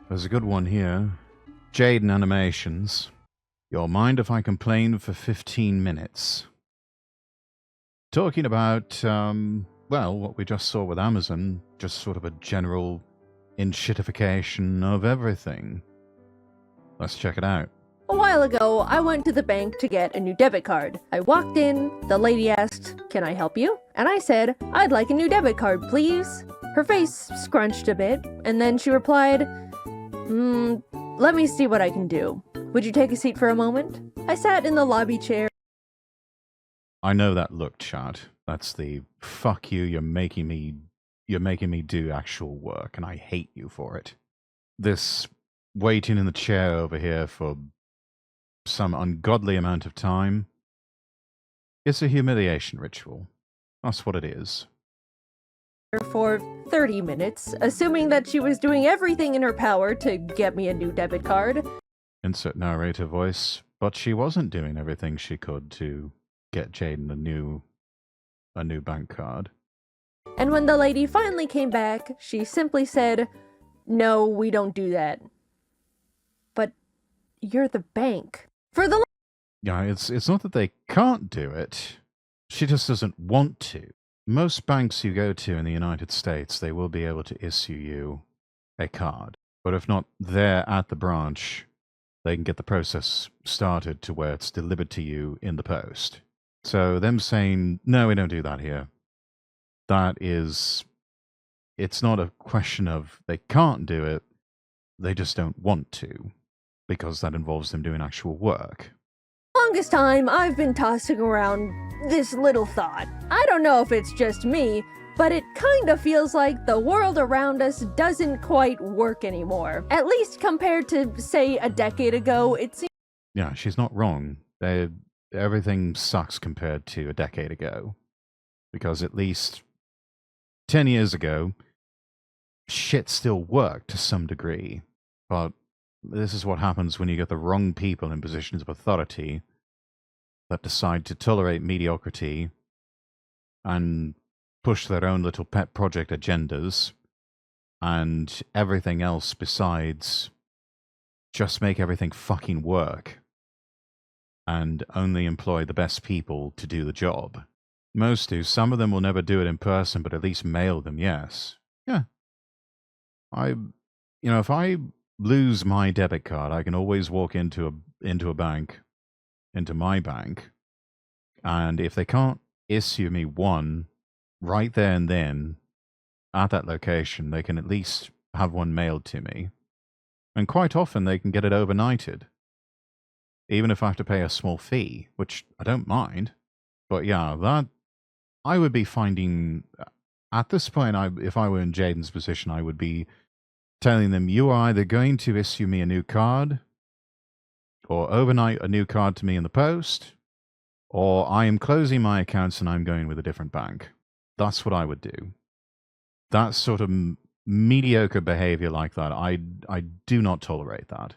There's a good one here. JaidenAnimations. You'll mind if I complain for 15 minutes? Talking about, well, what we just saw with Amazon, just sort of a general enshittification of everything. Let's check it out. A while ago, I went to the bank to get a new debit card. I walked in, the lady asked, "Can I help you?" And I said, "I'd like a new debit card, please." Her face scrunched a bit, and then she replied, let me see what I can do. Would you take a seat for a moment? I sat in the lobby chair. I know that look, chat. That's the fuck you, you're making me do actual work, and I hate you for it. This waiting in the chair over here for some ungodly amount of time. It's a humiliation ritual. That's what it is. For 30 minutes, assuming that she was doing everything in her power to get me a new debit card. Insert narrator voice. But she wasn't doing everything she could to get Jaiden a new bank card. And when the lady finally came back, she simply said, "No, we don't do that." But you're the bank. Yeah, it's not that they can't do it. She just doesn't want to. Most banks you go to in the United States, they will be able to issue you a card. But if not there at the branch, they can get the process started to where it's delivered to you in the post. So them saying, "No, we don't do that here," it's not a question of they can't do it, they just don't want to, because that involves them doing actual work. Longest time, I've been tossing around this little thought. I don't know if it's just me, but it kind of feels like the world around us doesn't quite work anymore. At least compared to, say, a decade ago, it seems... Yeah, she's not wrong. Everything sucks compared to a decade ago. Because at least 10 years ago, shit still worked to some degree. But this is what happens when you get the wrong people in positions of authority that decide to tolerate mediocrity and push their own little pet project agendas and everything else besides just make everything fucking work and only employ the best people to do the job. Most do. Some of them will never do it in person, but at least mail them, yes. Yeah. If I lose my debit card, I can always walk into a bank, into my bank, and if they can't issue me one right there and then at that location, they can at least have one mailed to me. And quite often they can get it overnighted, even if I have to pay a small fee, which I don't mind. But yeah, that I would be finding at this point, if I were in Jaiden's position, I would be telling them, you are either going to issue me a new card or overnight a new card to me in the post, or I am closing my accounts and I'm going with a different bank. That's what I would do. That sort of mediocre behavior like that, I do not tolerate that.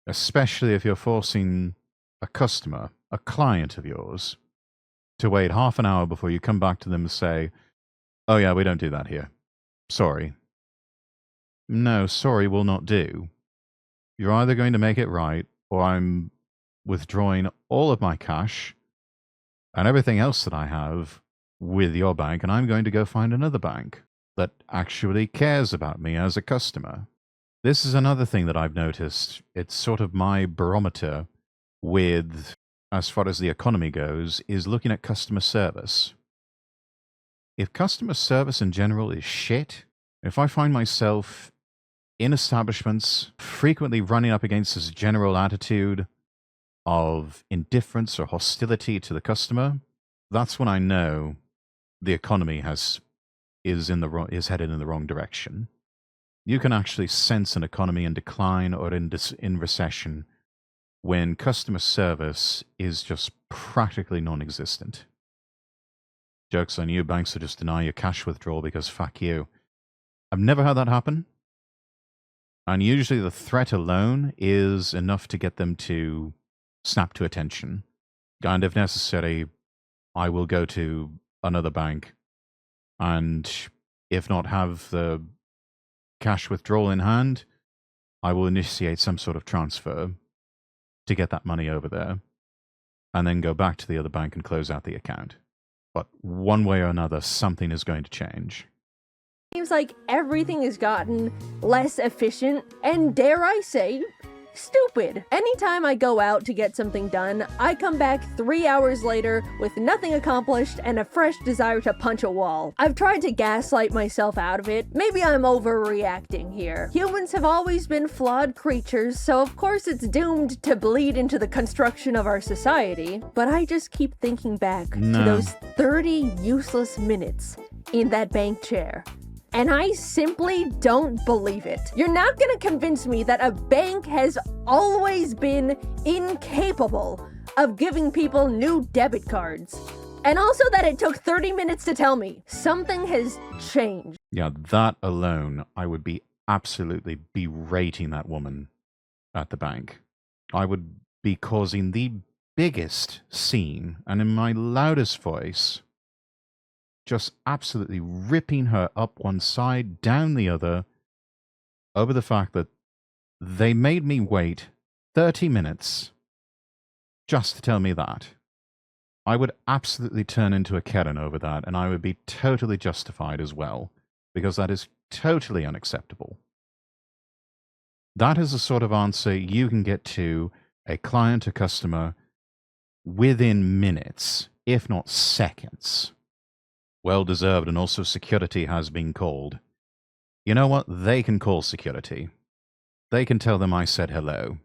Especially if you're forcing a customer, a client of yours, to wait half an hour before you come back to them and say, "Oh yeah, we don't do that here. Sorry." No, sorry will not do. You're either going to make it right, or I'm withdrawing all of my cash and everything else that I have with your bank, and I'm going to go find another bank that actually cares about me as a customer. This is another thing that I've noticed. It's sort of my barometer with, as far as the economy goes, is looking at customer service. If customer service in general is shit, if I find myself in establishments frequently running up against this general attitude of indifference or hostility to the customer, that's when I know the economy is headed in the wrong direction. You can actually sense an economy in decline or in recession when customer service is just practically non-existent. Joke's on you, banks will just deny your cash withdrawal because fuck you. I've never had that happen. And usually the threat alone is enough to get them to snap to attention. And if necessary, I will go to another bank and if not have the cash withdrawal in hand, I will initiate some sort of transfer to get that money over there, and then go back to the other bank and close out the account. But one way or another, something is going to change. Seems like everything has gotten less efficient and, dare I say, stupid. Anytime I go out to get something done, I come back 3 hours later with nothing accomplished and a fresh desire to punch a wall. I've tried to gaslight myself out of it. Maybe I'm overreacting here. Humans have always been flawed creatures, so of course it's doomed to bleed into the construction of our society. But I just keep thinking back to those 30 useless minutes in that bank chair. And I simply don't believe it. You're not gonna convince me that a bank has always been incapable of giving people new debit cards. And also that it took 30 minutes to tell me. Something has changed. Yeah, that alone, I would be absolutely berating that woman at the bank. I would be causing the biggest scene, and in my loudest voice, just absolutely ripping her up one side, down the other, over the fact that they made me wait 30 minutes just to tell me that. I would absolutely turn into a Karen over that, and I would be totally justified as well, because that is totally unacceptable. That is the sort of answer you can get to a client or customer within minutes, if not seconds. Well deserved, and also security has been called. You know what? They can call security. They can tell them I said hello.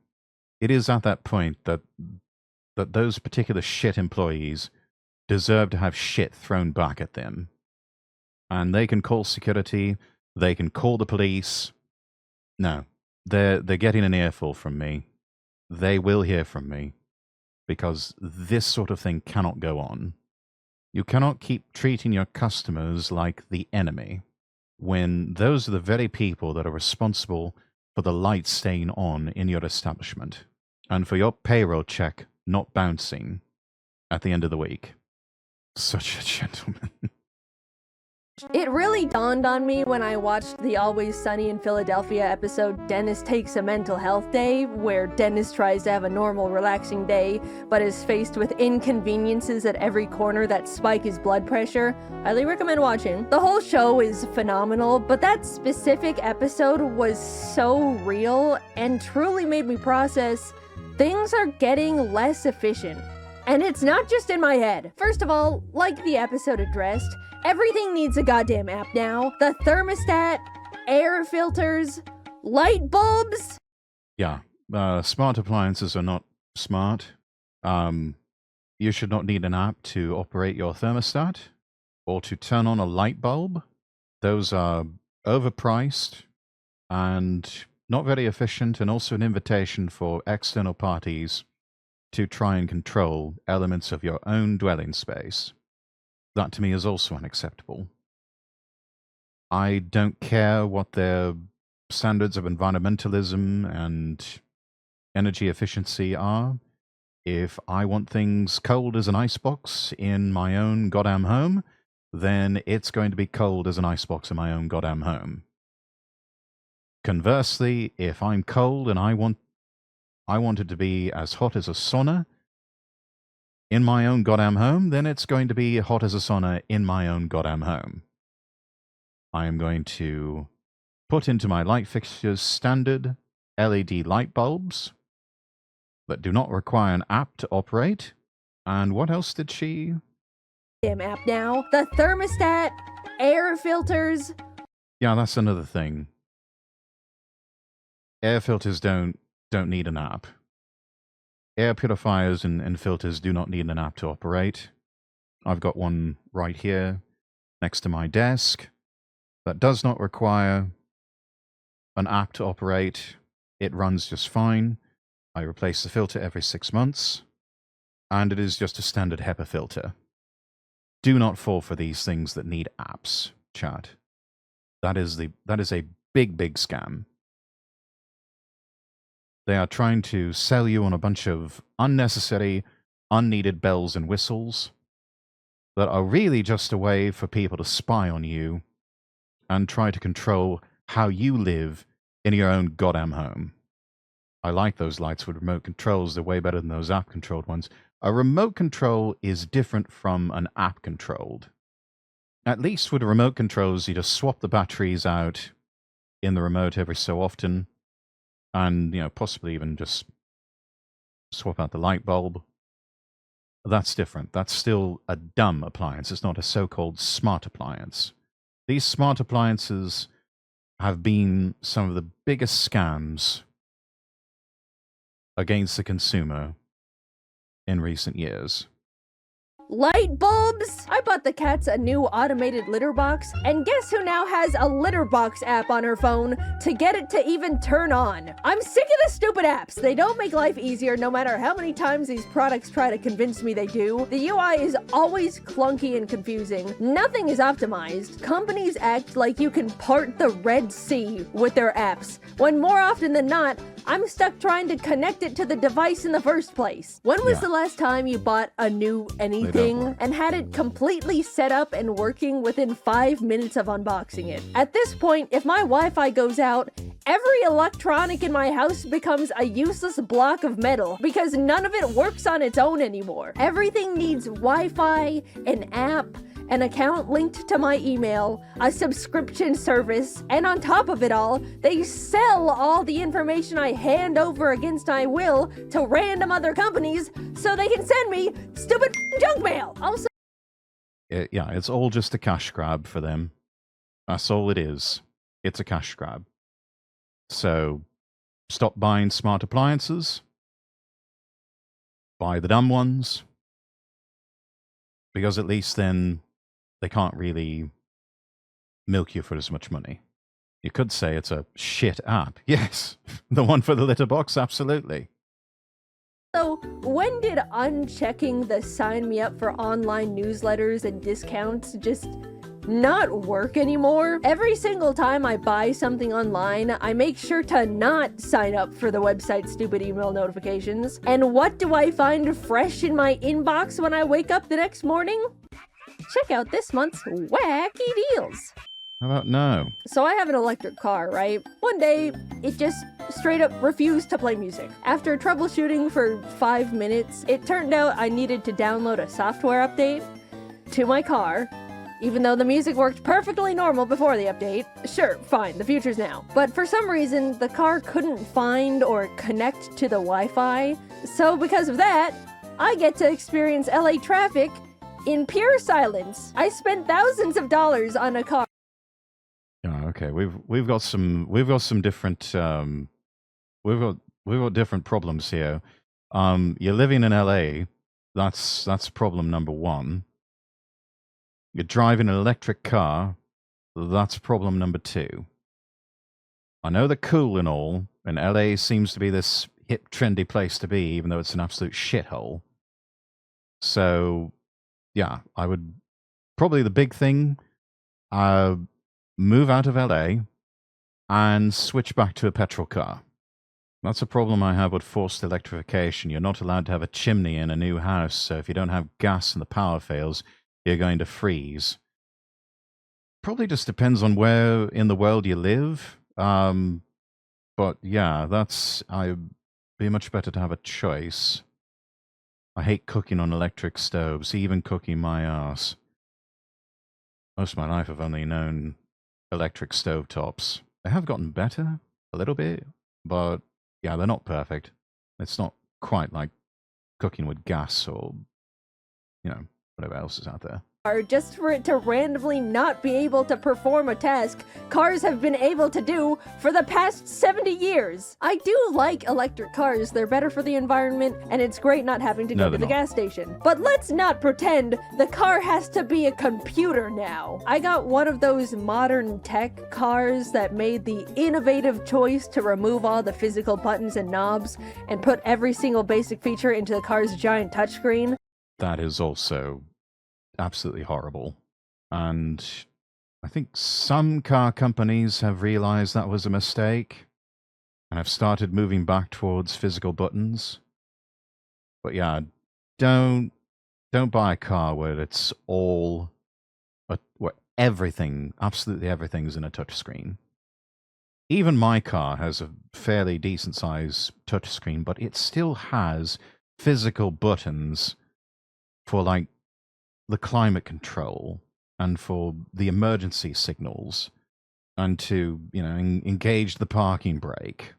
It is at that point that those particular shit employees deserve to have shit thrown back at them. And they can call security, they can call the police. No, they're getting an earful from me. They will hear from me, because this sort of thing cannot go on. You cannot keep treating your customers like the enemy when those are the very people that are responsible for the lights staying on in your establishment and for your payroll check not bouncing at the end of the week. Such a gentleman. It really dawned on me when I watched the Always Sunny in Philadelphia episode Dennis Takes a Mental Health Day, where Dennis tries to have a normal, relaxing day, but is faced with inconveniences at every corner that spike his blood pressure. Highly recommend watching. The whole show is phenomenal, but that specific episode was so real and truly made me process things are getting less efficient. And it's not just in my head. First of all, like the episode addressed, everything needs a goddamn app now. The thermostat, air filters, light bulbs. Yeah, smart appliances are not smart. You should not need an app to operate your thermostat or to turn on a light bulb. Those are overpriced and not very efficient, and also an invitation for external parties to try and control elements of your own dwelling space. That to me is also unacceptable. I don't care what their standards of environmentalism and energy efficiency are. If I want things cold as an icebox in my own goddamn home, then it's going to be cold as an icebox in my own goddamn home. Conversely, if I'm cold and I want it to be as hot as a sauna in my own goddamn home, then it's going to be hot as a sauna in my own goddamn home. I am going to put into my light fixtures standard LED light bulbs that do not require an app to operate. And what else did she? Damn app now. The thermostat, air filters. Yeah, that's another thing. Air filters don't need an app. Air purifiers and filters do not need an app to operate. I've got one right here next to my desk that does not require an app to operate. It runs just fine. I replace the filter every 6 months, and it is just a standard HEPA filter. Do not fall for these things that need apps, chat. That is a big scam. They are trying to sell you on a bunch of unnecessary, unneeded bells and whistles that are really just a way for people to spy on you and try to control how you live in your own goddamn home. I like those lights with remote controls. They're way better than those app-controlled ones. A remote control is different from an app-controlled. At least with the remote controls, you just swap the batteries out in the remote every so often, and possibly even just swap out the light bulb. That's different. That's still a dumb appliance. It's not a so-called smart appliance. These smart appliances have been some of the biggest scams against the consumer in recent years. Light bulbs! I bought the cats a new automated litter box, and guess who now has a litter box app on her phone to get it to even turn on? I'm sick of the stupid apps. They don't make life easier no matter how many times these products try to convince me they do. The UI is always clunky and confusing. Nothing is optimized. Companies act like you can part the Red Sea with their apps, when more often than not, I'm stuck trying to connect it to the device in the first place. When was the last time you bought a new anything and had it completely set up and working within 5 minutes of unboxing it? At this point, if my Wi-Fi goes out, every electronic in my house becomes a useless block of metal because none of it works on its own anymore. Everything needs Wi-Fi, an app, an account linked to my email, a subscription service, and on top of it all, they sell all the information I hand over against my will to random other companies so they can send me stupid junk mail. Also, yeah, it's all just a cash grab for them. That's all it is. It's a cash grab. So stop buying smart appliances. Buy the dumb ones. Because at least then they can't really milk you for as much money. You could say it's a shit app. Yes, the one for the litter box, absolutely. So, when did unchecking the sign me up for online newsletters and discounts just not work anymore? Every single time I buy something online, I make sure to not sign up for the website's stupid email notifications. And what do I find fresh in my inbox when I wake up the next morning? Check out this month's wacky deals. How about no? So I have an electric car, right? One day, it just straight up refused to play music. After troubleshooting for 5 minutes, it turned out I needed to download a software update to my car, even though the music worked perfectly normal before the update. Sure, fine, the future's now. But for some reason, the car couldn't find or connect to the Wi-Fi. So because of that, I get to experience LA traffic in pure silence. I spent thousands of dollars on a car. Oh, okay, we've got some different we've got different problems here. You're living in LA. That's problem number one. You're driving an electric car. That's problem number two. I know they're cool and all, and LA seems to be this hip, trendy place to be, even though it's an absolute shithole. So, yeah, I would probably the big thing, move out of LA and switch back to a petrol car. That's a problem I have with forced electrification. You're not allowed to have a chimney in a new house, so if you don't have gas and the power fails, you're going to freeze. Probably just depends on where in the world you live. But yeah, I'd be much better to have a choice. I hate cooking on electric stoves, even cooking my ass. Most of my life I've only known electric stovetops. They have gotten better a little bit, but yeah, they're not perfect. It's not quite like cooking with gas or, whatever else is out there. Just for it to randomly not be able to perform a task cars have been able to do for the past 70 years. I do like electric cars. They're better for the environment, and it's great not having to go to the gas station. But let's not pretend the car has to be a computer now. I got one of those modern tech cars that made the innovative choice to remove all the physical buttons and knobs and put every single basic feature into the car's giant touchscreen. That is also absolutely horrible. And I think some car companies have realized that was a mistake and have started moving back towards physical buttons. But yeah, don't buy a car where it's all where everything, absolutely everything's in a touchscreen. even my car has a fairly decent size touchscreen, but it still has physical buttons for like the climate control and for the emergency signals and to, engage the parking brake.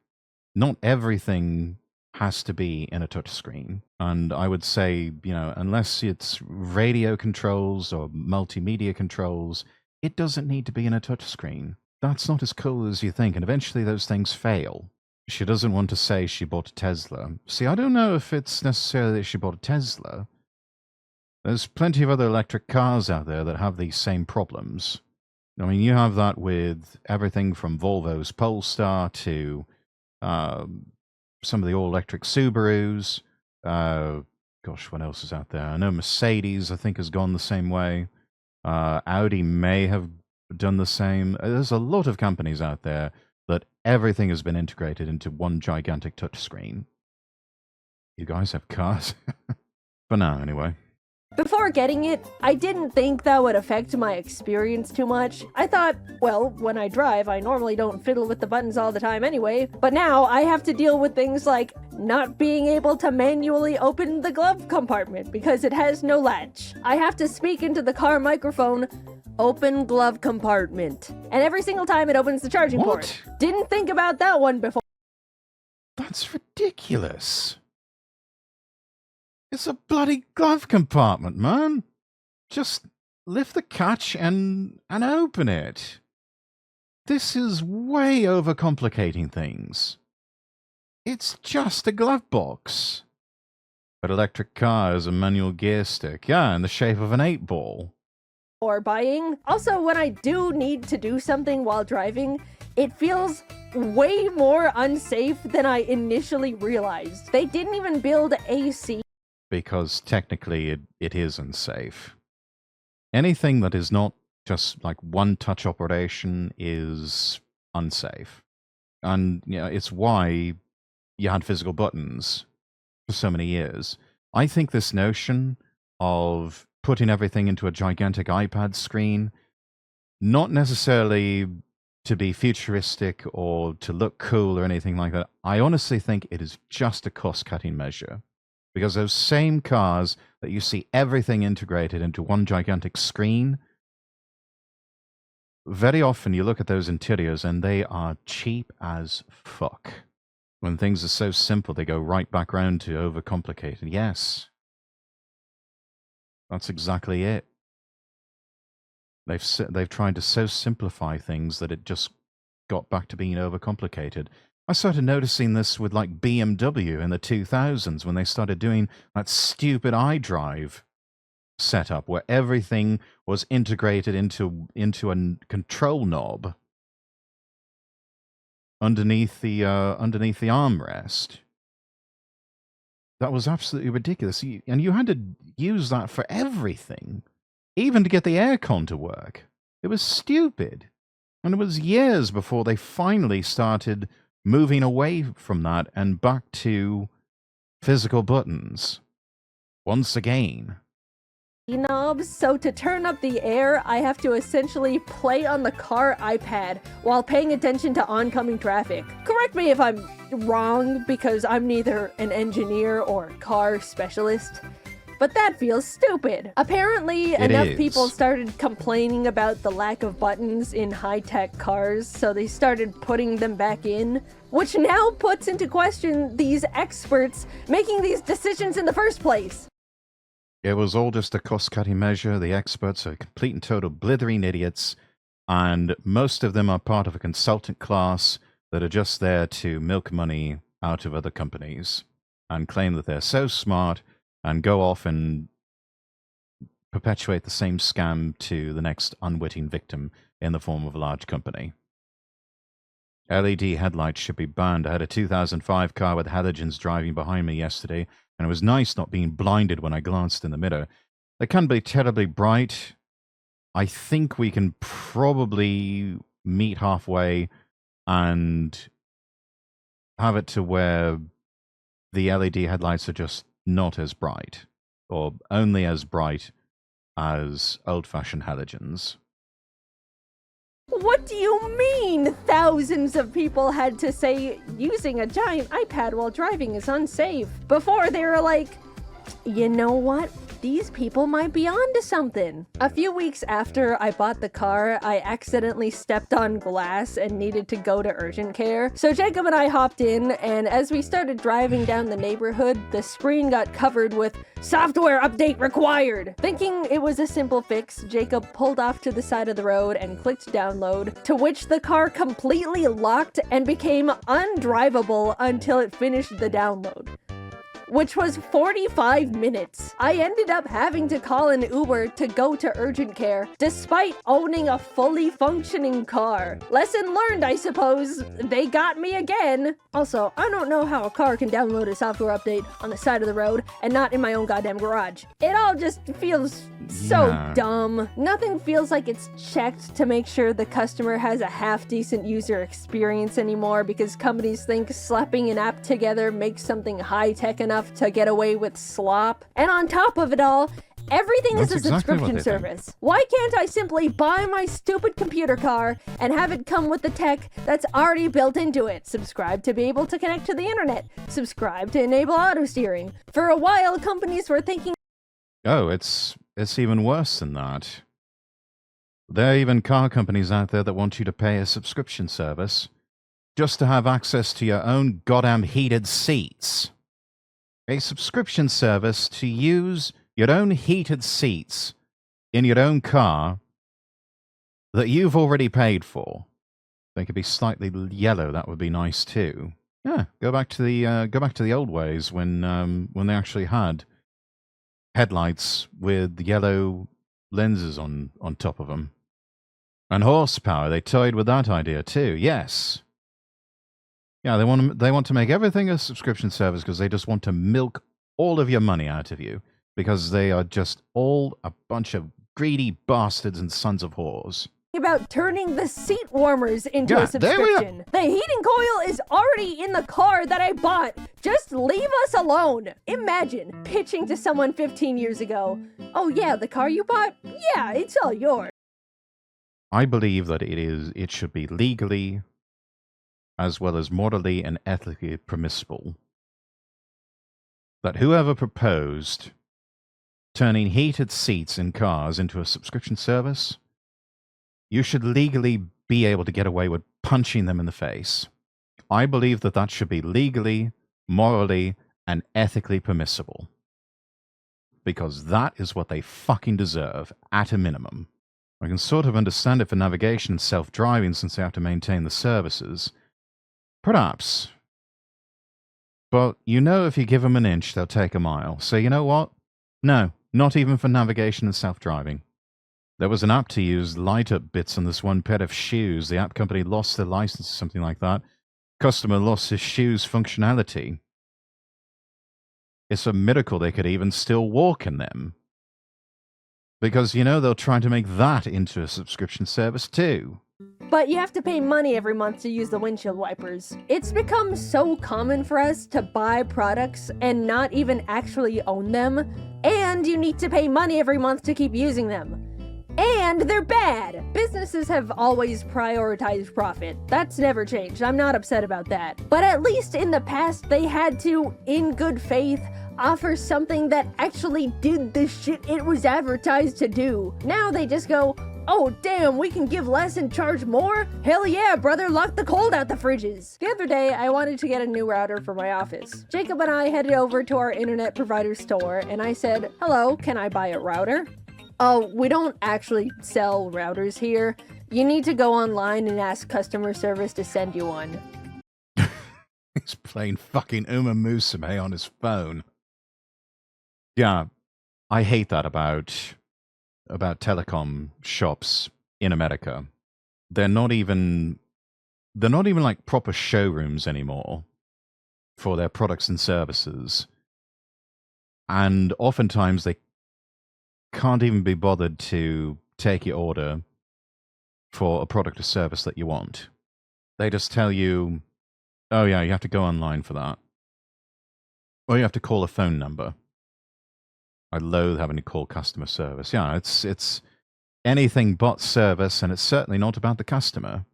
Not everything has to be in a touchscreen. And I would say, unless it's radio controls or multimedia controls, it doesn't need to be in a touchscreen. That's not as cool as you think, and eventually those things fail. She doesn't want to say she bought a Tesla. See, I don't know if it's necessarily that she bought a Tesla. There's plenty of other electric cars out there that have these same problems. I mean, you have that with everything from Volvo's Polestar to some of the all-electric Subarus. Gosh, what else is out there? I know Mercedes, I think, has gone the same way. Audi may have done the same. There's a lot of companies out there that everything has been integrated into one gigantic touchscreen. You guys have cars? For now, anyway. Before getting it, I didn't think that would affect my experience too much. I thought, well, when I drive, I normally don't fiddle with the buttons all the time anyway, but now I have to deal with things like not being able to manually open the glove compartment because it has no latch. I have to speak into the car microphone, "Open glove compartment," and every single time it opens the charging port. Didn't think about that one before. That's ridiculous. It's a bloody glove compartment, man. Just lift the catch and open it. This is way overcomplicating things. It's just a glove box. But electric car is a manual gear stick, yeah, in the shape of an 8-ball. Or buying. Also, when I do need to do something while driving, it feels way more unsafe than I initially realized. They didn't even build AC. Because technically it is unsafe. Anything that is not just like one touch operation is unsafe. And it's why you had physical buttons for so many years. I think this notion of putting everything into a gigantic iPad screen, not necessarily to be futuristic or to look cool or anything like that, I honestly think it is just a cost-cutting measure. Because those same cars that you see everything integrated into one gigantic screen, very often you look at those interiors and they are cheap as fuck. When things are so simple, they go right back round to overcomplicated. Yes. That's exactly it. They've tried to so simplify things that it just got back to being overcomplicated. I started noticing this with like BMW in the 2000s when they started doing that stupid iDrive setup where everything was integrated into a control knob underneath the armrest. That was absolutely ridiculous. And you had to use that for everything, even to get the aircon to work. It was stupid. And it was years before they finally started moving away from that and back to physical buttons. Once again. Knobs, so to turn up the air, I have to essentially play on the car iPad while paying attention to oncoming traffic. Correct me if I'm wrong, because I'm neither an engineer or car specialist, but that feels stupid. Apparently, enough people started complaining about the lack of buttons in high-tech cars, so they started putting them back in, which now puts into question these experts making these decisions in the first place. It was all just a cost-cutting measure. The experts are complete and total blithering idiots, and most of them are part of a consultant class that are just there to milk money out of other companies and claim that they're so smart and go off and perpetuate the same scam to the next unwitting victim in the form of a large company. LED headlights should be banned. I had a 2005 car with halogens driving behind me yesterday, and it was nice not being blinded when I glanced in the mirror. They can be terribly bright. I think we can probably meet halfway and have it to where the LED headlights are just not as bright, or only as bright as old-fashioned halogens. What do you mean thousands of people had to say using a giant iPad while driving is unsafe? Before they were like, you know what? These people might be onto something. A few weeks after I bought the car, I accidentally stepped on glass and needed to go to urgent care. So Jacob and I hopped in, and as we started driving down the neighborhood, the screen got covered with "Software update required." Thinking it was a simple fix, Jacob pulled off to the side of the road and clicked download, to which the car completely locked and became undrivable until it finished the download, which was 45 minutes. I ended up having to call an Uber to go to urgent care, despite owning a fully functioning car. Lesson learned, I suppose. They got me again. Also, I don't know how a car can download a software update on the side of the road and not in my own goddamn garage. It all just feels so dumb. Nothing feels like it's checked to make sure the customer has a half-decent user experience anymore, because companies think slapping an app together makes something high-tech enough to get away with slop. And on top of it all, everything is a subscription service. Why can't I simply buy my stupid computer car and have it come with the tech that's already built into it? Subscribe to be able to connect to the internet. Subscribe to enable auto steering. For a while, companies were thinking, oh, it's even worse than that. There are even car companies out there that want you to pay a subscription service just to have access to your own goddamn heated seats. A subscription service to use your own heated seats in your own car that you've already paid for. They could be slightly yellow. That would be nice too. Yeah, go back to the old ways when they actually had headlights with yellow lenses on top of them, and horsepower. They toyed with that idea too. Yes. Yeah, they want to make everything a subscription service because they just want to milk all of your money out of you, because they are just all a bunch of greedy bastards and sons of whores. About turning the seat warmers into a subscription. The heating coil is already in the car that I bought. Just leave us alone. Imagine pitching to someone 15 years ago, oh yeah, the car you bought? Yeah, it's all yours. I believe that it should be legally as well as morally and ethically permissible that whoever proposed turning heated seats in cars into a subscription service, you should legally be able to get away with punching them in the face. I believe that that should be legally, morally, and ethically permissible. Because that is what they fucking deserve, at a minimum. I can sort of understand it for navigation and self-driving, since they have to maintain the services. Perhaps. But you know, if you give them an inch, they'll take a mile. So you know what? No, not even for navigation and self-driving. There was an app to use light-up bits on this one pair of shoes. The app company lost their license or something like that. Customer lost his shoes functionality. It's a miracle they could even still walk in them. Because, you know, they'll try to make that into a subscription service too. But you have to pay money every month to use the windshield wipers. It's become so common for us to buy products and not even actually own them. And you need to pay money every month to keep using them. And they're bad! Businesses have always prioritized profit. That's never changed. I'm not upset about that. But at least in the past, they had to, in good faith, offer something that actually did the shit it was advertised to do. Now they just go, oh damn, we can give less and charge more? Hell yeah, brother, lock the cold out the fridges. The other day, I wanted to get a new router for my office. Jacob and I headed over to our internet provider store, and I said, hello, can I buy a router? Oh, we don't actually sell routers here. You need to go online and ask customer service to send you one. He's playing fucking Uma Musume on his phone. Yeah, I hate that about telecom shops in America. They're not even like proper showrooms anymore for their products and services. And oftentimes they can't even be bothered to take your order for a product or service that you want. They just tell you, oh yeah, you have to go online for that. Or you have to call a phone number. I loathe having to call customer service. Yeah, it's anything but service, and it's certainly not about the customer.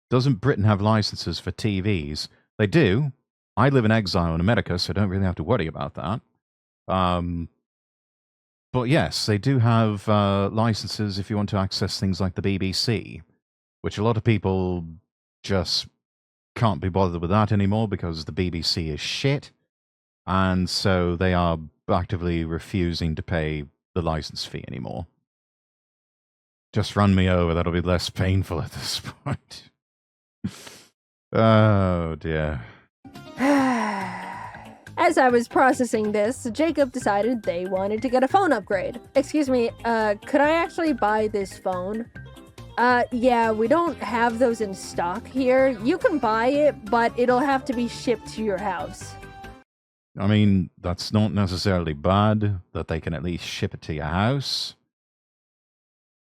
Doesn't Britain have licenses for TVs? They do. I live in exile in America, so I don't really have to worry about that. But yes, they do have licenses if you want to access things like the BBC, which a lot of people just can't be bothered with that anymore because the BBC is shit. And so they are actively refusing to pay the license fee anymore. Just run me over, that'll be less painful at this point. Oh dear. As I was processing this, Jacob decided they wanted to get a phone upgrade. Excuse me, could I actually buy this phone? Yeah, we don't have those in stock here. You can buy it, but it'll have to be shipped to your house. I mean, that's not necessarily bad that they can at least ship it to your house.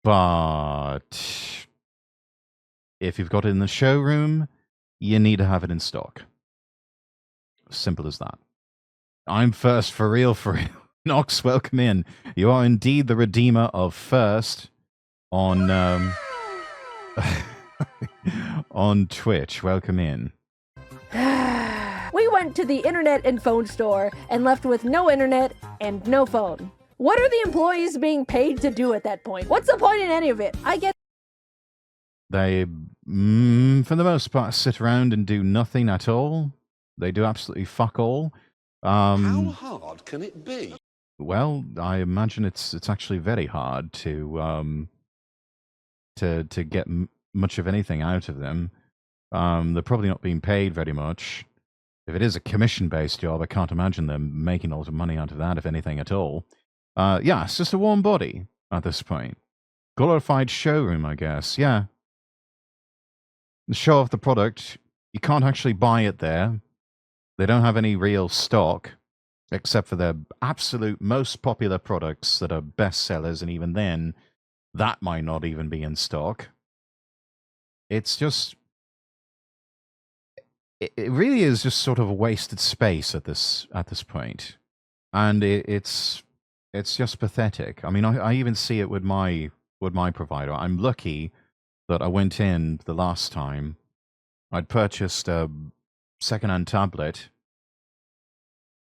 But if you've got it in the showroom, you need to have it in stock. Simple as that. I'm first for real, for real. Nox, welcome in. You are indeed the redeemer of first on on Twitch. Welcome in. We went to the internet and phone store and left with no internet and no phone. What are the employees being paid to do at that point? What's the point in any of it? I get... They, for the most part, sit around and do nothing at all. They do absolutely fuck all. How hard can it be? Well, I imagine it's actually very hard to get much of anything out of them. They're probably not being paid very much. If it is a commission-based job, I can't imagine them making a lot of money out of that, if anything at all. Yeah, it's just a warm body at this point. Glorified showroom, I guess. Yeah. Show off the product. You can't actually buy it there. They don't have any real stock, except for their absolute most popular products that are bestsellers, and even then, that might not even be in stock. It's just... It really is just sort of a wasted space at this point. And it's just pathetic. I mean, I even see it with my provider. I'm lucky that I went in the last time. I'd purchased a second-hand tablet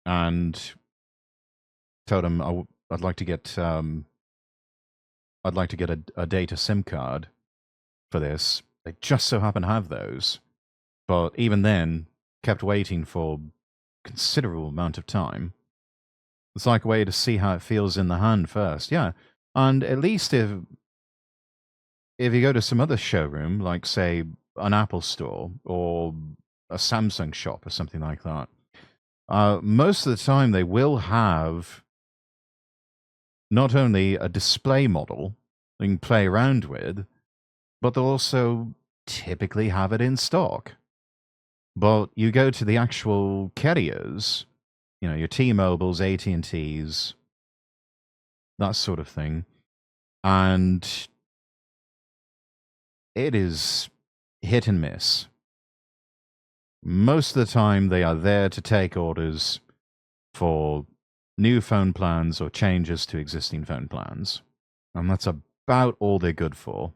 and told them I'd like to get a data SIM card for this. They just so happen to have those, but even then, kept waiting for a considerable amount of time. It's like a way to see how it feels in the hand first, yeah. And at least if you go to some other showroom, like say an Apple store or a Samsung shop or something like that, most of the time they will have not only a display model you can play around with, but they'll also typically have it in stock. But you go to the actual carriers, you know, your T-Mobiles, AT&Ts, that sort of thing, and it is hit and miss. Most of the time, they are there to take orders for new phone plans or changes to existing phone plans. And that's about all they're good for.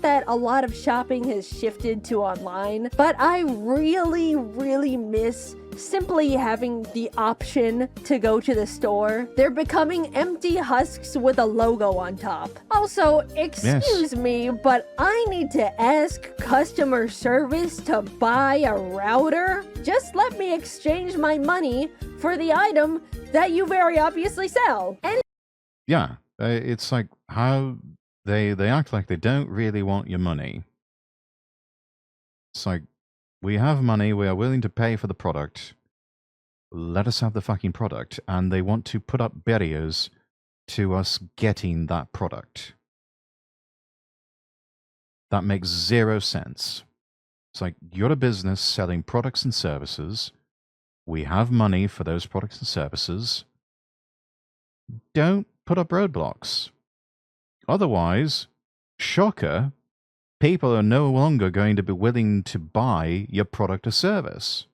That a lot of shopping has shifted to online, but I really, really miss simply having the option to go to the store. They're becoming empty husks with a logo on top. Also, excuse me, but I need to ask customer service to buy a router? Just let me exchange my money for the item that you very obviously sell. Yeah, it's like how they act like they don't really want your money. It's like, we have money, we are willing to pay for the product. Let us have the fucking product. And they want to put up barriers to us getting that product. That makes zero sense. It's like, you're a business selling products and services. We have money for those products and services. Don't put up roadblocks. Otherwise, shocker, people are no longer going to be willing to buy your product or service.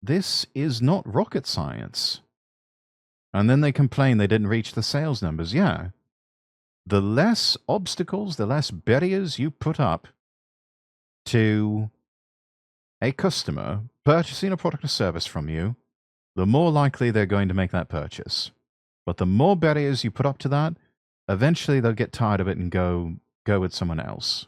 This is not rocket science. And then they complain they didn't reach the sales numbers. Yeah. The less obstacles, the less barriers you put up to a customer purchasing a product or service from you, the more likely they're going to make that purchase. But the more barriers you put up to that, eventually they'll get tired of it and go with someone else.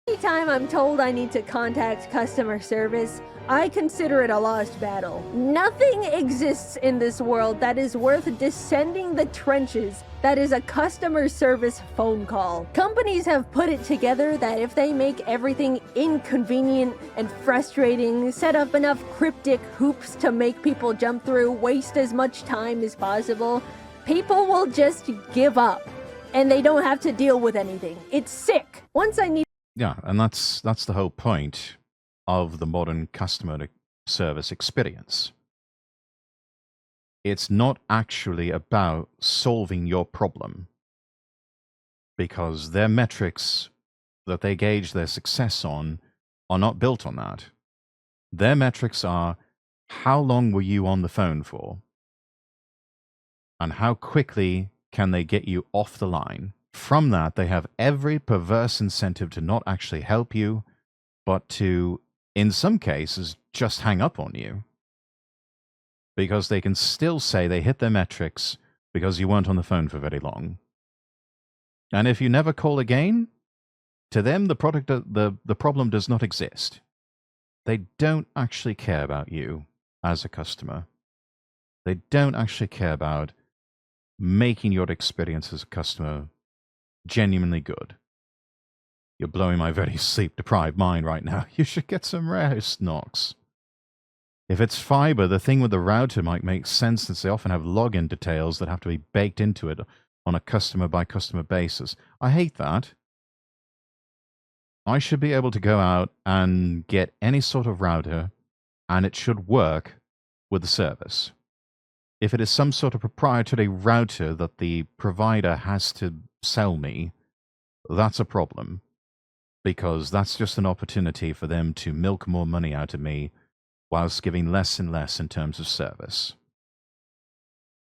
Anytime I'm told I need to contact customer service, I consider it a lost battle. Nothing exists in this world that is worth descending the trenches that is a customer service phone call. Companies have put it together that if they make everything inconvenient and frustrating, set up enough cryptic hoops to make people jump through, waste as much time as possible, people will just give up and they don't have to deal with anything. It's sick. Once I need Yeah, and that's the whole point of the modern customer service experience. It's not actually about solving your problem, because their metrics that they gauge their success on are not built on that. Their metrics are how long were you on the phone for, and how quickly can they get you off the line. From that, they have every perverse incentive to not actually help you, but to, in some cases, just hang up on you. Because they can still say they hit their metrics because you weren't on the phone for very long. And if you never call again, to them, the problem does not exist. They don't actually care about you as a customer. They don't actually care about making your experience as a customer genuinely good. You're blowing my very sleep-deprived mind right now. You should get some rest, Nox. If it's fiber, the thing with the router might make sense since they often have login details that have to be baked into it on a customer-by-customer basis. I hate that. I should be able to go out and get any sort of router, and it should work with the service. If it is some sort of proprietary router that the provider has to sell me, that's a problem. Because that's just an opportunity for them to milk more money out of me whilst giving less and less in terms of service.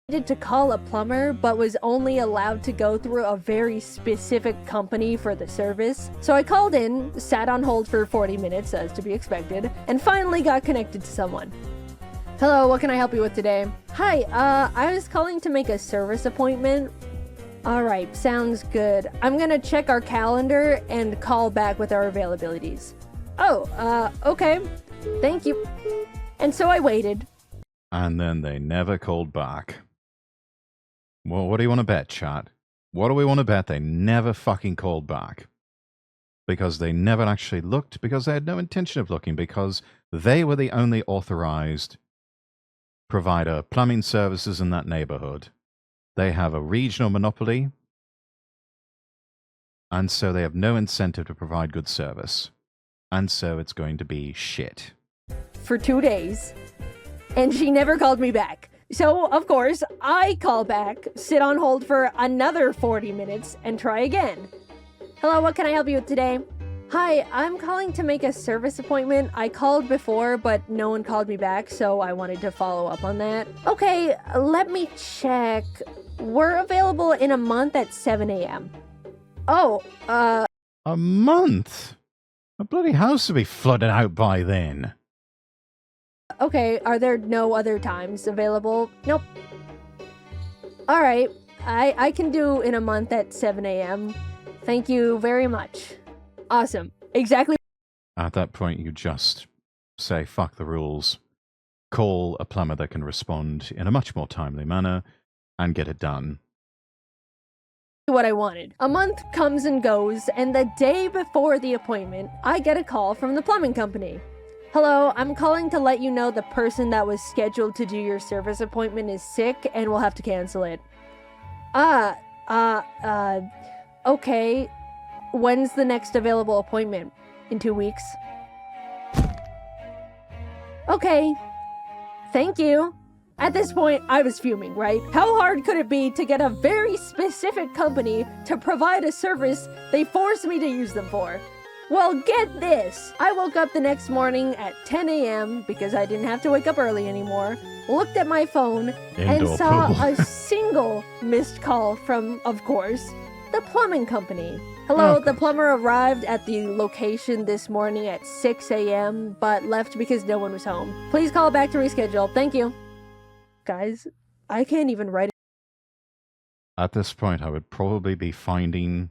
needed to call a plumber, but was only allowed to go through a very specific company for the service. So I called in, sat on hold for 40 minutes, as to be expected, and finally got connected to someone. Hello, what can I help you with today? Hi, I was calling to make a service appointment. Alright, sounds good. I'm gonna check our calendar and call back with our availabilities. Oh, okay. Thank you. And so I waited. And then they never called back. Well, what do you want to bet, chat? What do we want to bet they never fucking called back? Because they never actually looked, because they had no intention of looking, because they were the only authorized provider of plumbing services in that neighborhood. They have a regional monopoly, and so they have no incentive to provide good service. And so it's going to be shit. For 2 days. And she never called me back. So, of course, I call back, sit on hold for another 40 minutes, and try again. Hello, what can I help you with today? Hi, I'm calling to make a service appointment. I called before, but no one called me back, so I wanted to follow up on that. Okay, let me check. We're available in a month at 7 a.m. Oh, A month? A bloody house will be flooded out by then. okay, are there no other times available? Nope. Alright, I can do in a month at 7 a.m. Thank you very much. Awesome. Exactly. At that point, you just say, fuck the rules, call a plumber that can respond in a much more timely manner, and get it done. What I wanted. A month comes and goes, and the day before the appointment, I get a call from the plumbing company. Hello, I'm calling to let you know the person that was scheduled to do your service appointment is sick and we'll have to cancel it. Okay. When's the next available appointment? In 2 weeks? Okay. Thank you. At this point, I was fuming, right? How hard could it be to get a very specific company to provide a service they forced me to use them for? Well, get this. I woke up the next morning at 10 a.m. because I didn't have to wake up early anymore, looked at my phone, and Indoor saw pool. a single missed call from, of course, the plumbing company. Hello, Oh, the plumber arrived at the location this morning at 6 a.m., but left because no one was home. Please call back to reschedule. Thank you. Guys, I can't even write. At this point, I would probably be hunting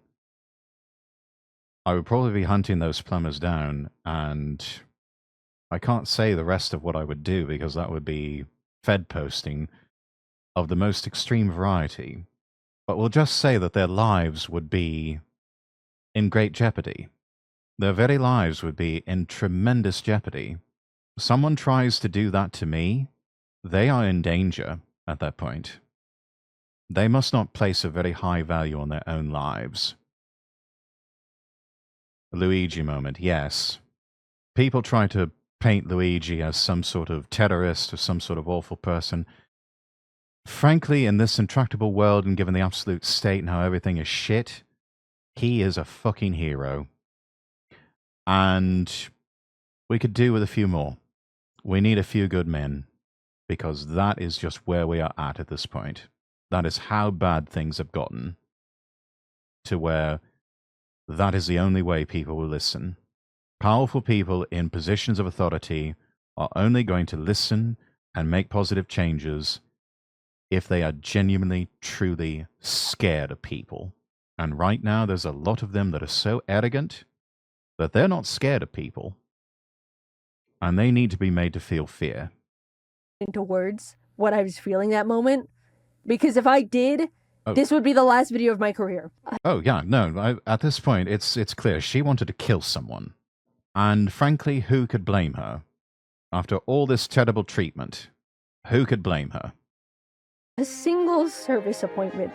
those plumbers down, and I can't say the rest of what I would do because that would be Fed posting of the most extreme variety. But we'll just say that their lives would be in great jeopardy. Their very lives would be in tremendous jeopardy. Someone tries to do that to me, they are in danger at that point. They must not place a very high value on their own lives. Luigi moment, yes. People try to paint Luigi as some sort of terrorist or some sort of awful person. Frankly, in this intractable world and given the absolute state and how everything is shit, he is a fucking hero. And we could do with a few more. We need a few good men, because that is just where we are at this point. That is how bad things have gotten, to where that is the only way people will listen. Powerful people in positions of authority are only going to listen and make positive changes if they are genuinely, truly scared of people. And right now, there's a lot of them that are so arrogant that they're not scared of people. And they need to be made to feel fear. Into words what I was feeling that moment, because if I did, Oh. this would be the last video of my career. Oh, yeah, no, at this point, it's clear. She wanted to kill someone. And frankly, who could blame her? After all this terrible treatment, who could blame her? A single service appointment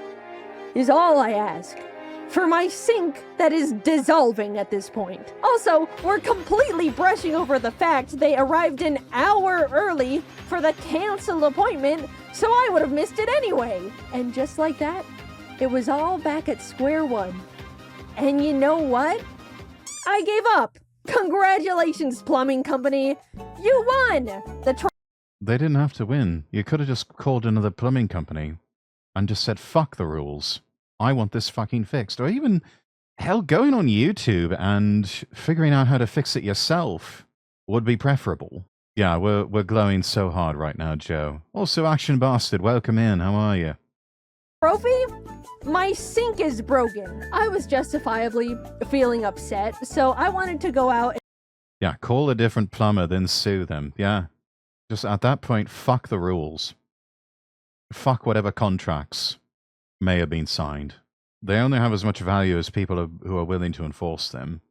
is all I ask. For my sink that is dissolving at this point. Also, we're completely brushing over the fact they arrived an hour early for the canceled appointment, so I would have missed it anyway. And just like that, it was all back at square one. And you know what? I gave up. Congratulations, plumbing company. You won! They didn't have to win. You could have just called another plumbing company and just said, fuck the rules. I want this fucking fixed. Or even, hell, going on YouTube and figuring out how to fix it yourself would be preferable. Yeah, we're glowing so hard right now, Joe. Also, Action Bastard, welcome in. How are you? Trophy? My sink is broken. I was justifiably feeling upset, so I wanted to go out. Yeah, call a different plumber, then sue them. Yeah. Just at that point, fuck the rules. Fuck whatever contracts may have been signed. They only have as much value as people who are willing to enforce them.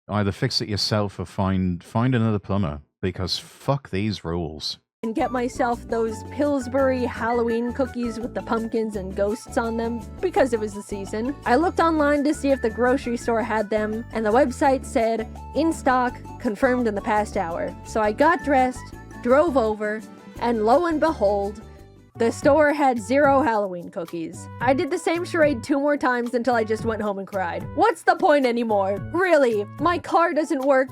Either fix it yourself or find another plumber, because fuck these rules. And get myself those Pillsbury Halloween cookies with the pumpkins and ghosts on them because it was the season. I looked online to see if the grocery store had them, and the website said, in stock, confirmed in the past hour. So I got dressed, drove over, and lo and behold, the store had 0 Halloween cookies. I did the same charade 2 more times until I just went home and cried. What's the point anymore? Really, my car doesn't work,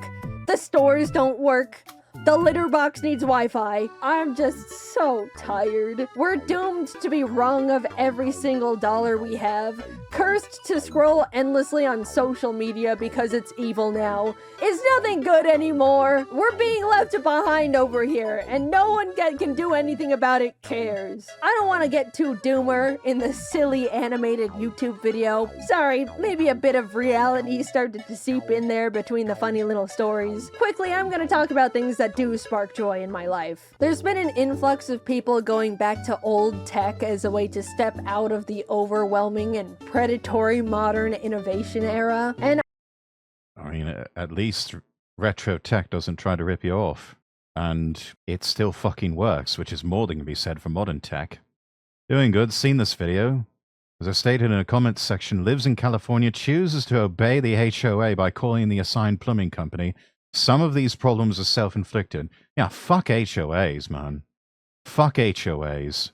the stores don't work, the litter box needs Wi-Fi. I'm just so tired. We're doomed to be wrong of every single dollar we have, cursed to scroll endlessly on social media because it's evil now. It's nothing good anymore. We're being left behind over here, and no one can do anything about it cares. I don't want to get too doomer in the silly animated YouTube video. Sorry, maybe a bit of reality started to seep in there between the funny little stories. Quickly, I'm going to talk about things that do spark joy in my life. There's been an influx of people going back to old tech as a way to step out of the overwhelming and predatory modern innovation era, and I mean, at least retro tech doesn't try to rip you off. And it still fucking works, which is more than can be said for modern tech. Doing good, seen this video. As I stated in a comments section, lives in California, chooses to obey the HOA by calling the assigned plumbing company. Some of these problems are self-inflicted. Yeah, fuck HOAs, man. Fuck HOAs.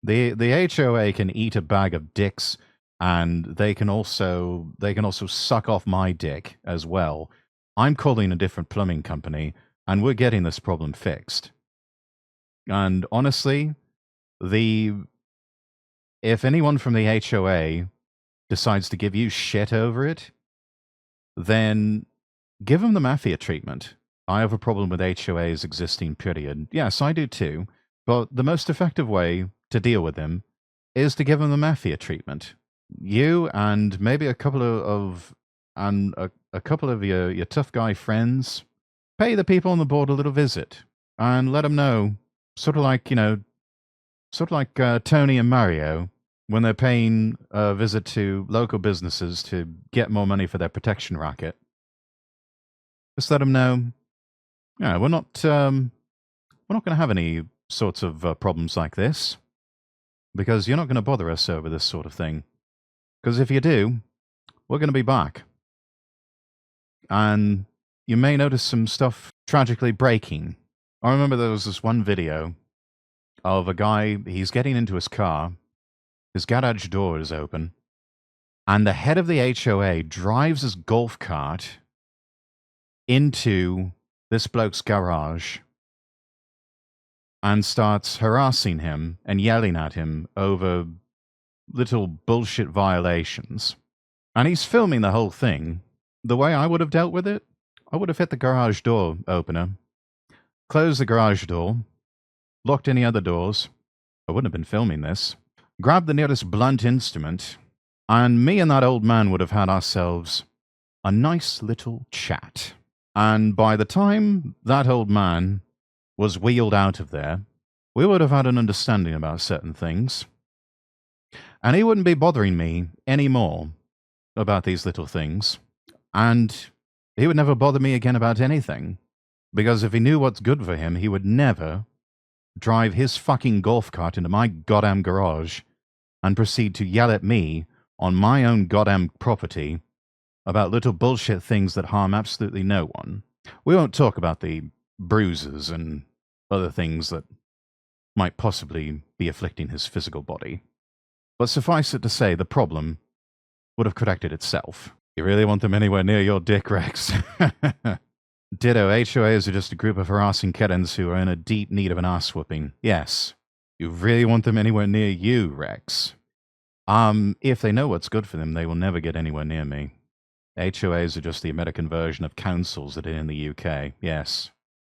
The HOA can eat a bag of dicks and they can also suck off my dick as well. I'm calling a different plumbing company, and we're getting this problem fixed. And honestly, if anyone from the HOA decides to give you shit over it, then give them the mafia treatment. I have a problem with HOAs existing, period. Yes, I do too. But the most effective way to deal with them is to give them the mafia treatment. You and maybe a couple of your tough guy friends pay the people on the board a little visit and let them know, sort of like Tony and Mario when they're paying a visit to local businesses to get more money for their protection racket. Just let them know, yeah, we're not going to have any sorts of problems like this, because you're not going to bother us over this sort of thing. Because if you do, we're going to be back. And you may notice some stuff tragically breaking. I remember there was this one video of a guy, he's getting into his car, his garage door is open, and the head of the HOA drives his golf cart into this bloke's garage and starts harassing him and yelling at him over little bullshit violations. And he's filming the whole thing. The way I would have dealt with it, I would have hit the garage door opener, closed the garage door, locked any other doors. I wouldn't have been filming this. Grabbed the nearest blunt instrument, and me and that old man would have had ourselves a nice little chat. And by the time that old man was wheeled out of there, we would have had an understanding about certain things. And he wouldn't be bothering me anymore about these little things. And he would never bother me again about anything. Because if he knew what's good for him, he would never drive his fucking golf cart into my goddamn garage and proceed to yell at me on my own goddamn property about little bullshit things that harm absolutely no one. We won't talk about the bruises and other things that might possibly be afflicting his physical body. But suffice it to say, the problem would have corrected itself. You really want them anywhere near your dick, Rex? Ditto, HOAs are just a group of harassing kittens who are in a deep need of an ass whooping. Yes. You really want them anywhere near you, Rex? If they know what's good for them, they will never get anywhere near me. HOAs are just the American version of councils that are in the UK, yes.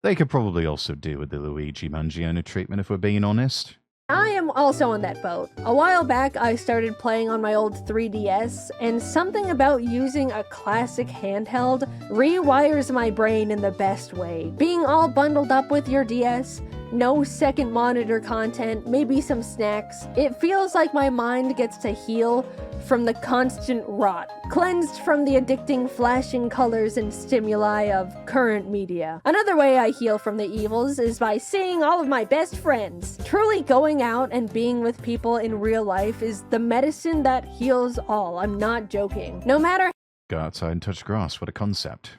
They could probably also do with the Luigi Mangione treatment, if we're being honest. I am also on that boat. A while back, I started playing on my old 3DS, and something about using a classic handheld rewires my brain in the best way. Being all bundled up with your DS, no second monitor content, maybe some snacks, it feels like my mind gets to heal from the constant rot, cleansed from the addicting flashing colors and stimuli of current media. Another way I heal from the evils is by seeing all of my best friends. Truly going out and being with people in real life is the medicine that heals all. I'm not joking. No matter Go outside and touch grass, what a concept.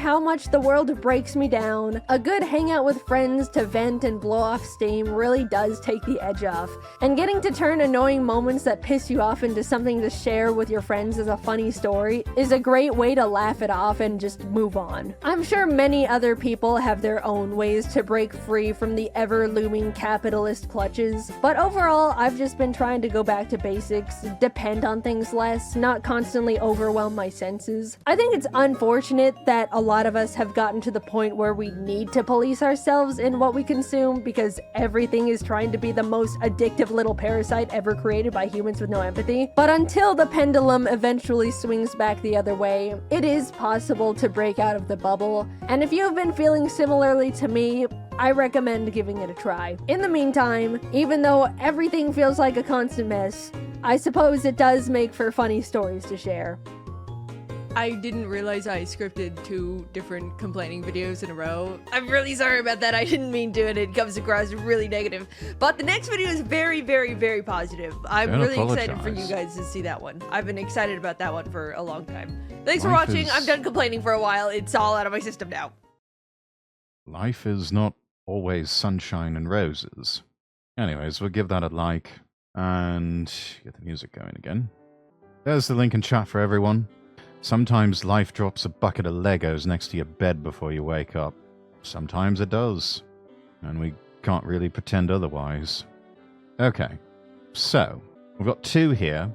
how much the world breaks me down, a good hangout with friends to vent and blow off steam really does take the edge off. And getting to turn annoying moments that piss you off into something to share with your friends as a funny story is a great way to laugh it off and just move on. I'm sure many other people have their own ways to break free from the ever-looming capitalist clutches, but overall, I've just been trying to go back to basics, depend on things less, not constantly overwhelm my senses. I think it's unfortunate that a lot of us have gotten to the point where we need to police ourselves in what we consume because everything is trying to be the most addictive little parasite ever created by humans with no empathy. But until the pendulum eventually swings back the other way, it is possible to break out of the bubble. And if you've been feeling similarly to me, I recommend giving it a try. In the meantime, even though everything feels like a constant mess, I suppose it does make for funny stories to share. I didn't realize I scripted 2 different complaining videos in a row. I'm really sorry about that. I didn't mean to, and it comes across really negative. But the next video is very, very, very positive. I'm really excited for you guys to see that one. I've been excited about that one for a long time. Thanks for watching. I'm done complaining for a while. It's all out of my system now. Life is not always sunshine and roses. Anyways, we'll give that a like and get the music going again. There's the link in chat for everyone. Sometimes life drops a bucket of Legos next to your bed before you wake up. Sometimes it does. And we can't really pretend otherwise. Okay, so we've got 2 here.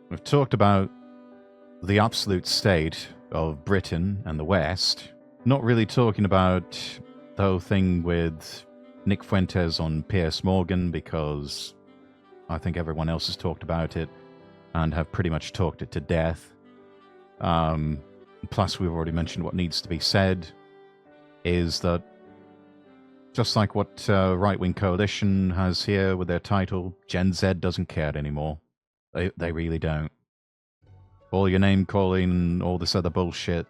We've talked about the absolute state of Britain and the West. Not really talking about the whole thing with Nick Fuentes on Piers Morgan, because I think everyone else has talked about it and have pretty much talked it to death. Plus, we've already mentioned what needs to be said, is that just like what Right-Wing Coalition has here with their title, Gen Z doesn't care anymore. They really don't. All your name calling and all this other bullshit,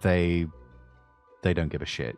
they don't give a shit.